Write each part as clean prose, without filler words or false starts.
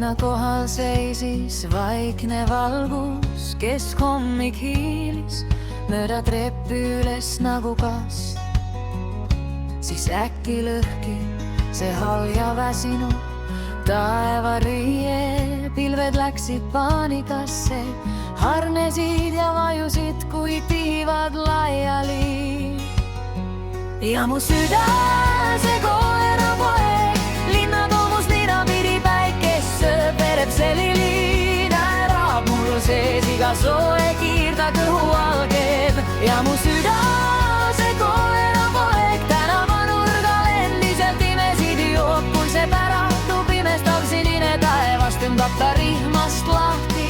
linna kohal seisis vaikne valgus, keskhommik hiilis mööda treppi üles nagu kast. Siis äkki lõhki see hall ja väsinu taevariie, pilved läksid paanikasse, harnesid ja vajusid kui tiivad laiali. Ja mu süda, see koerapoeg, linna toomus ninapidi päikest sööb, vereb seliliin ärab mul sees iga soe kiirda kõhu algeb. Ja mu süda, see koerapoeg, tänavanurgal endiselt imesid joob, kui see päratu pimestav sinine taevas tõmbab ta rihmast lahti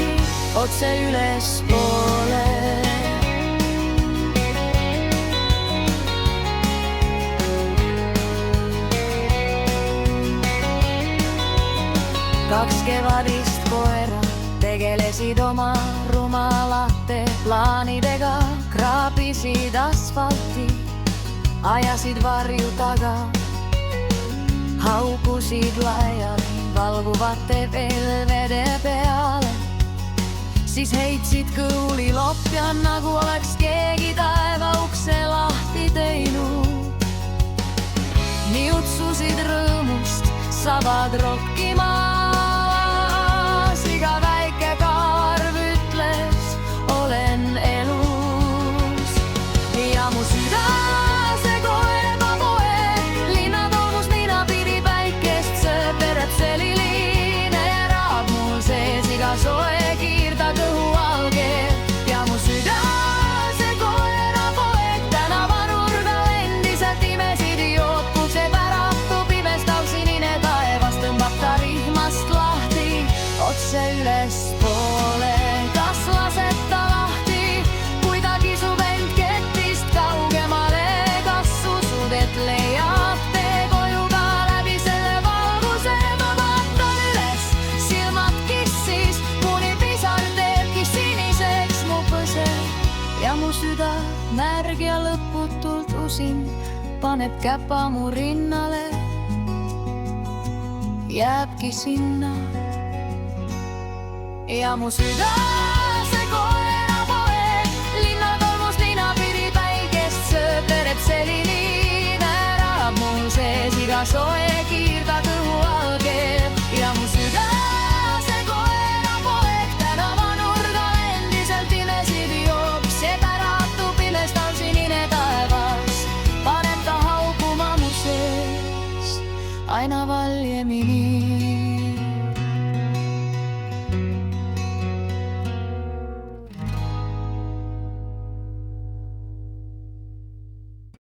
otse ülespoole. Kaks kevadist koera tegelesid oma rumalate plaanidega, kraapisid asfalti, ajasid varju taga, haukusid laiali valguvate pelvede peale. Siis heitsid kõuli lopja, nagu oleks keegi taeva ukse lahti teinud. Niutsusid rõõmust, sabad rokkima. Iga väike kaarv ütles, olen elus. Ja mu süda, see koerapoeg, linna toomus ninapidi päikest sööb, vereb seliliin ärab mul sees iga soe kiirda kõhu algeb. Ja mu süda, see koerapoeg, tänavanurgal endiselt imesid joob, kui see päratu pimestav sinine taevas tõmbab ta rihmast lahti otse ülespoole. Kas lased ta lahti, kui ta kisub end ketist kaugemale? Kas usud, et leiab tee koju ka läbi selle valguse? Ma vaatan üles, silmad kissis, kuni pisar teebki siniseks mu põse. Ja mu süda, märg ja lõputult usin, paneb käpa mu rinnale, jääbki sinna. Ja mu süda, see koerapoeg, linna tolmust ninapidi päikest sööb, vereb seliliin ärab mul sees iga soe kiirda kõhu algeb. Ja mu süda, see koerapoeg, tänavanurgal endiselt imesid joob, see päratu pimestav sinine taevas paneb ta hauguma mu sees aina valjemini.